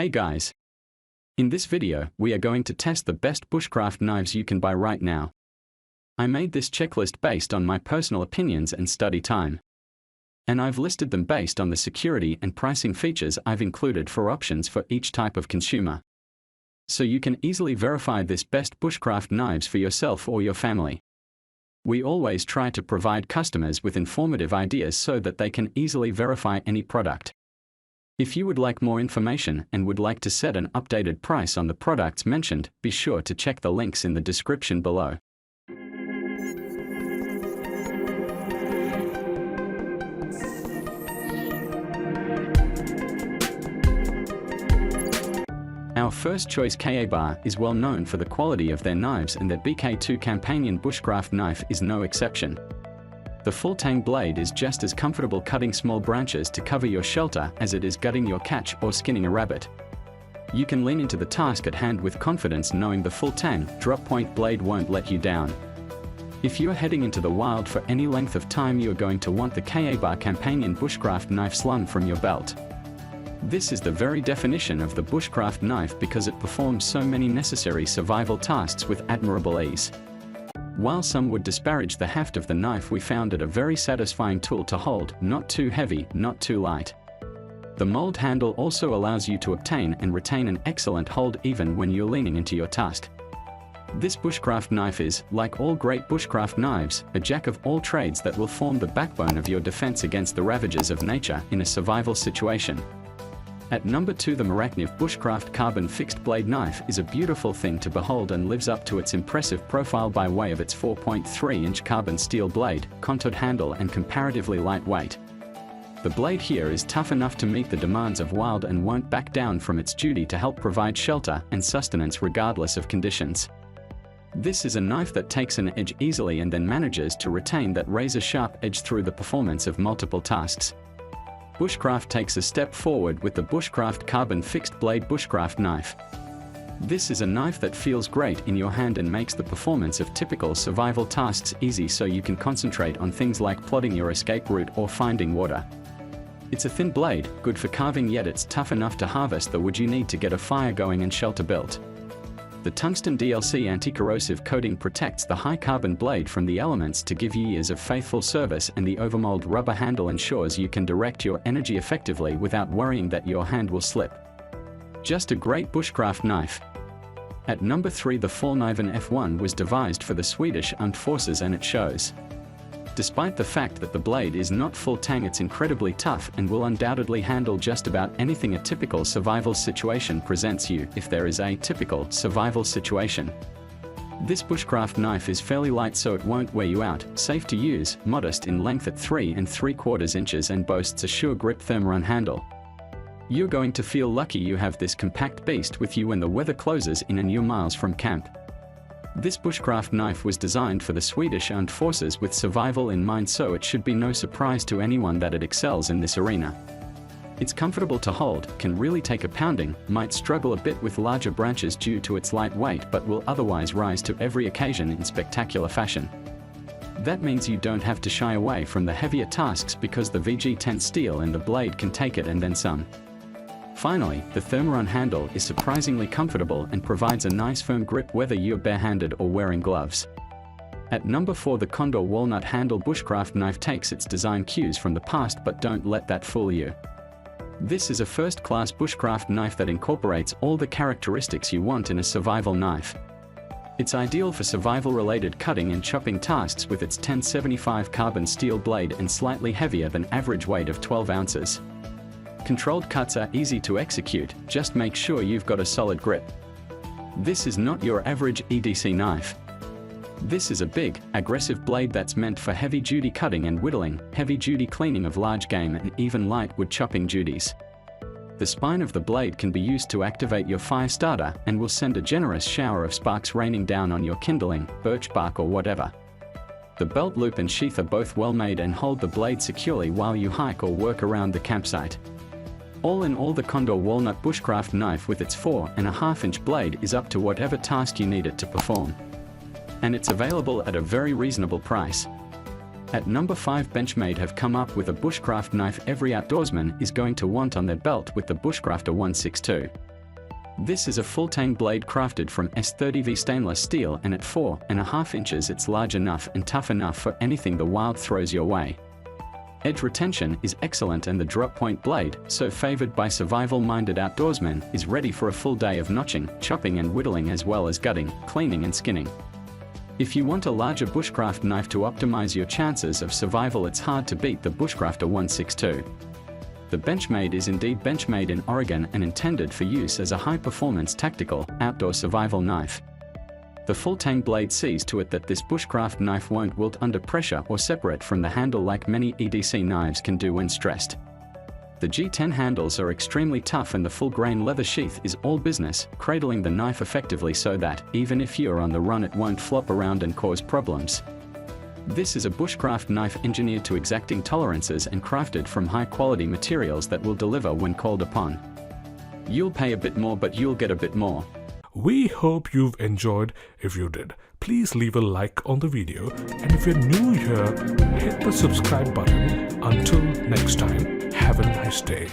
Hey guys! In this video, we are going to test the best bushcraft knives you can buy right now. I made this checklist based on my personal opinions and study time. And I've listed them based on the security and pricing features I've included for options for each type of consumer. So you can easily verify this best bushcraft knives for yourself or your family. We always try to provide customers with informative ideas so that they can easily verify any product. If you would like more information and would like to set an updated price on the products mentioned, be sure to check the links in the description below. Our first choice Ka-Bar is well known for the quality of their knives, and their BK2 Companion Bushcraft knife is no exception. The full Tang blade is just as comfortable cutting small branches to cover your shelter as it is gutting your catch or skinning a rabbit. You can lean into the task at hand with confidence knowing the full Tang drop point blade won't let you down. If you are heading into the wild for any length of time, you are going to want the Ka-Bar Companion Bushcraft knife slung from your belt. This is the very definition of the bushcraft knife because it performs so many necessary survival tasks with admirable ease. While some would disparage the heft of the knife, we found it a very satisfying tool to hold, not too heavy, not too light. The mold handle also allows you to obtain and retain an excellent hold even when you're leaning into your task. This bushcraft knife is, like all great bushcraft knives, a jack of all trades that will form the backbone of your defense against the ravages of nature in a survival situation. At number 2, the Morakniv Bushcraft Carbon Fixed Blade Knife is a beautiful thing to behold and lives up to its impressive profile by way of its 4.3-inch carbon steel blade, contoured handle and comparatively light weight. The blade here is tough enough to meet the demands of wild and won't back down from its duty to help provide shelter and sustenance regardless of conditions. This is a knife that takes an edge easily and then manages to retain that razor-sharp edge through the performance of multiple tasks. Bushcraft takes a step forward with the Bushcraft Carbon Fixed Blade Bushcraft Knife. This is a knife that feels great in your hand and makes the performance of typical survival tasks easy, so you can concentrate on things like plotting your escape route or finding water. It's a thin blade, good for carving, yet it's tough enough to harvest the wood you need to get a fire going and shelter built. The tungsten DLC anti-corrosive coating protects the high-carbon blade from the elements to give you years of faithful service, and the overmold rubber handle ensures you can direct your energy effectively without worrying that your hand will slip. Just a great bushcraft knife. At number 3, the Fallkniven F1 was devised for the Swedish Armed Forces, and it shows. Despite the fact that the blade is not full Tang, it's incredibly tough and will undoubtedly handle just about anything a typical survival situation presents you, if there is a typical survival situation. This bushcraft knife is fairly light, so it won't wear you out, safe to use, modest in length at 3 3/4 inches, and boasts a sure grip thermarun handle. You're going to feel lucky you have this compact beast with you when the weather closes in and you're miles from camp. This bushcraft knife was designed for the Swedish Armed Forces with survival in mind, so it should be no surprise to anyone that it excels in this arena. It's comfortable to hold, can really take a pounding, might struggle a bit with larger branches due to its light weight, but will otherwise rise to every occasion in spectacular fashion. That means you don't have to shy away from the heavier tasks because the VG10 steel in the blade can take it and then some. Finally, the thermarun handle is surprisingly comfortable and provides a nice firm grip whether you're barehanded or wearing gloves. At number 4, the Condor Walnut Handle Bushcraft Knife takes its design cues from the past, but don't let that fool you. This is a first-class bushcraft knife that incorporates all the characteristics you want in a survival knife. It's ideal for survival-related cutting and chopping tasks with its 1075 carbon steel blade and slightly heavier than average weight of 12 ounces. Controlled cuts are easy to execute, just make sure you've got a solid grip. This is not your average EDC knife. This is a big, aggressive blade that's meant for heavy-duty cutting and whittling, heavy-duty cleaning of large game, and even light wood chopping duties. The spine of the blade can be used to activate your fire starter and will send a generous shower of sparks raining down on your kindling, birch bark or whatever. The belt loop and sheath are both well made and hold the blade securely while you hike or work around the campsite. All in all, the Condor Walnut Bushcraft Knife with its 4.5-inch blade is up to whatever task you need it to perform. And it's available at a very reasonable price. At number 5, Benchmade have come up with a bushcraft knife every outdoorsman is going to want on their belt with the Bushcrafter 162. This is a full Tang blade crafted from S30V stainless steel, and at 4.5 inches it's large enough and tough enough for anything the wild throws your way. Edge retention is excellent, and the drop point blade, so favored by survival-minded outdoorsmen, is ready for a full day of notching, chopping and whittling, as well as gutting, cleaning and skinning. If you want a larger bushcraft knife to optimize your chances of survival, it's hard to beat the Bushcrafter 162. The Benchmade is indeed Benchmade in Oregon and intended for use as a high-performance tactical, outdoor survival knife. The full Tang blade sees to it that this bushcraft knife won't wilt under pressure or separate from the handle like many EDC knives can do when stressed. The G10 handles are extremely tough, and the full-grain leather sheath is all business, cradling the knife effectively so that, even if you're on the run, it won't flop around and cause problems. This is a bushcraft knife engineered to exacting tolerances and crafted from high-quality materials that will deliver when called upon. You'll pay a bit more, but you'll get a bit more. We hope you've enjoyed. If you did, please leave a like on the video, and if you're new here, hit the subscribe button. Until next time, have a nice day.